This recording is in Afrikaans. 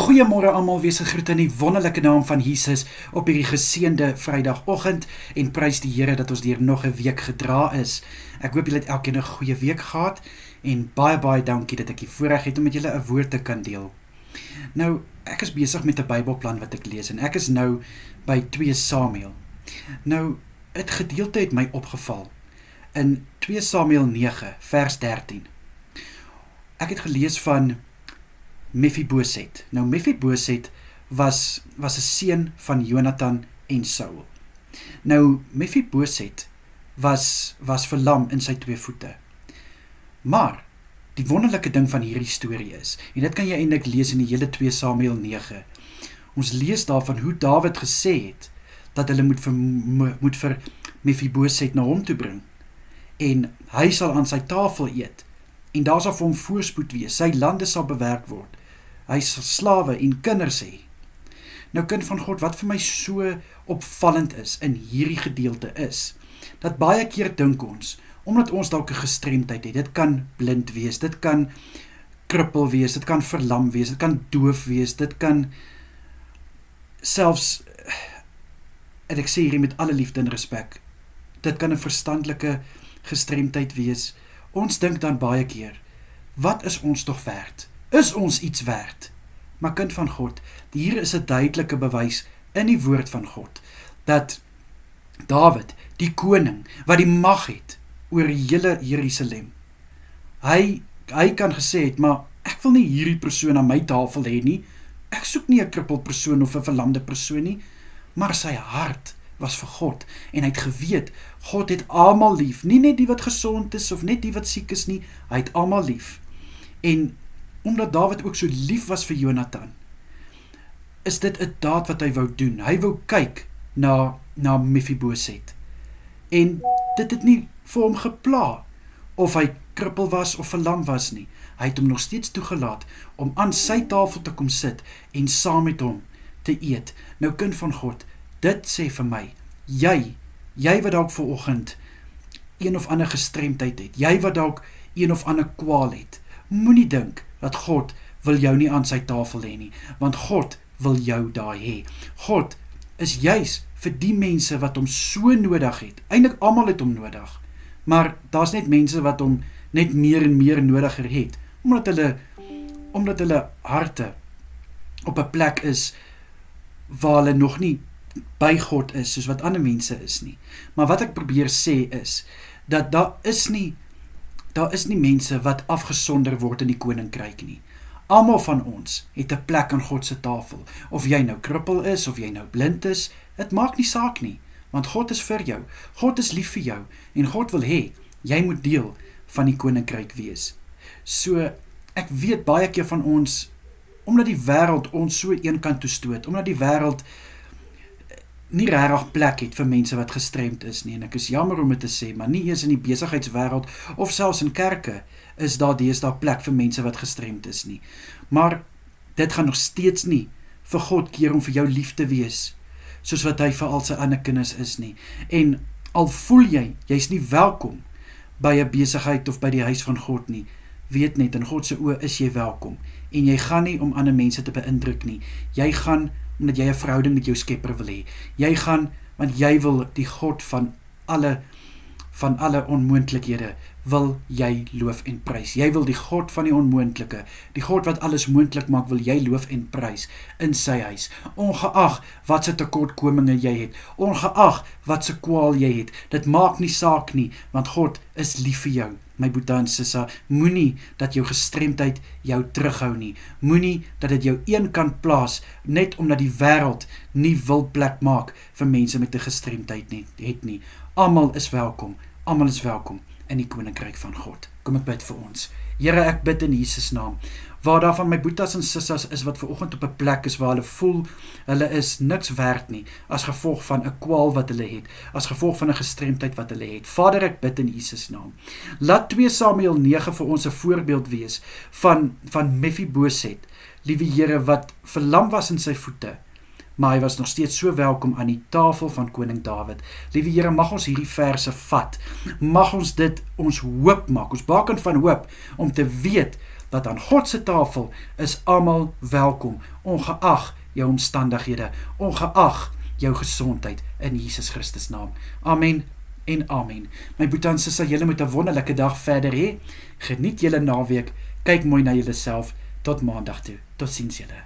Goeiemôre almal, wees gegroet in die wonderlike naam van Jesus op hierdie geseënde Vrydagoggend en prys die Here dat ons deur nog 'n week gedra is. Ek hoop julle het elkeen 'n goeie week gehad en baie dankie dat ek die voorreg het om met julle 'n woord te kan deel. Nou, ek is besig met 'n Bybelplan wat ek lees en ek is nou by 2 Samuel. Nou, 'n gedeelte het my opgeval in 2 Samuel 9 vers 13. Ek het gelees van Mephiboset. Nou Mephiboset was 'n seun van Jonathan en Saul. Nou Mephiboset was verlam in sy 2 voete. Maar die wonderlike ding van hierdie storie is, en dit kan jy eintlik lees in die hele 2 Samuel 9. Ons lees daarvan hoe Dawid gesê het dat hulle moet vir Mephiboset na hom toe bring en hy sal aan sy tafel eet en daar sal vir hom voorspoed wees, sy lande sal bewerk word. Hy sal slawe en kinders hê. Nou kind van God, wat vir my so opvallend is in hierdie gedeelte is, dat baie keer dink ons, omdat ons dalk 'n gestremdheid het, dit kan blind wees, dit kan krippel wees, dit kan verlam wees, dit kan doof wees, dit kan selfs, en ek sê hierdie met alle liefde en respek, dit kan 'n verstandelike gestremdheid wees. Ons dink dan baie keer, wat is ons tog werd? Is ons iets werd? Maar kind van God, hier is 'n duidelike bewys in die woord van God, dat Dawid, die koning, wat die mag het oor die hele Jerusalem, hy kan gesê het, maar ek wil nie hierdie persoon aan my tafel hê nie, ek soek nie 'n krippel persoon of 'n verlamde persoon nie, maar sy hart was vir God, en hy het geweet, God het almal lief, nie net die wat gesond is, of net die wat siek is nie, hy het almal lief. En omdat Dawid ook so lief was vir Jonathan, is dit 'n daad wat hy wou doen. Hy wou kyk na Mephiboset. En dit het nie vir hom gepla of hy krippel was of verlam was nie. Hy het hom nog steeds toegelaat om aan sy tafel te kom sit en saam met hom te eet. Nou kind van God, dit sê vir my, jy wat dalk vanoggend een of ander gestremdheid het, jy wat dalk een of ander kwaal het, moenie dink dat God wil jou nie aan sy tafel hê nie, want God wil jou daar hê. God is juis vir die mense wat hom so nodig het. Eintlik almal het hom nodig, maar daar's net mense wat hom net meer en meer nodiger het, omdat hulle harte op 'n plek is waar hulle nog nie by God is, soos wat ander mense is nie. Maar wat ek probeer sê is, dat daar is nie mense wat afgesonder word in die koninkryk nie. Almal van ons het 'n plek aan God se tafel. Of jy nou krippel is, of jy nou blind is, dit maak nie saak nie, want God is vir jou. God is lief vir jou, en God wil hê, jy moet deel van die koninkryk wees. So, ek weet baie keer van ons, omdat die wêreld ons so een kant toe stoot, omdat die wêreld nie regtig plek het vir mense wat gestremd is nie, en ek is jammer om dit te sê, maar nie eens in die besigheidswêreld, of selfs in kerke, is daar deesdae plek vir mense wat gestremd is nie. Maar dit gaan nog steeds nie vir God keer om vir jou lief te wees, soos wat hy vir al sy ander kinders is nie. En al voel jy's nie welkom by 'n besigheid of by die huis van God nie, weet net, in God se oë is jy welkom, en jy gaan nie om ander mense te beïndruk nie, jy gaan omdat jy 'n verhouding met jou Skepper wil hê. Jy gaan, want jy wil die God van alle onmoontlikhede, wil jy loof en prys. Jy wil die God van die onmoontlike, die God wat alles moontlik maak, wil jy loof en prys in sy huis. Ongeag wat se tekortkominge jy het, ongeag wat se kwaal jy het, dit maak nie saak nie, want God is lief vir jou. My boetie en sissa, moenie dat jou gestremdheid jou terughou nie. Moenie dat dit jou een kant plaas, net omdat die wêreld nie wil plek maak vir mense met 'n gestremdheid het nie. Almal is welkom in die koninkryk van God. Kom ek bid vir ons. Here, ek bid in Jesus naam, waar daar van my boetas en sissas is wat vanoggend op 'n plek is waar hulle voel, hulle is niks werd nie, as gevolg van 'n kwaal wat hulle het, as gevolg van 'n gestremdheid wat hulle het. Vader, ek bid in Jesus naam. Laat 2 Samuel 9 vir ons 'n voorbeeld wees van Mephiboset, liewe Here, wat verlam was in sy voete, maar hy was nog steeds so welkom aan die tafel van koning Dawid. Liewe Here, mag ons hierdie verse vat, mag ons dit ons hoop maak, ons baken van hoop, om te weet dat aan God se tafel is almal welkom, ongeag jou omstandighede, ongeag jou gesondheid in Jesus Christus naam. Amen en amen. My boetie en susse, julle moet 'n wonderlike dag verder hê. Geniet julle naweek, kyk mooi na julleself, tot maandag toe. Totsiens julle.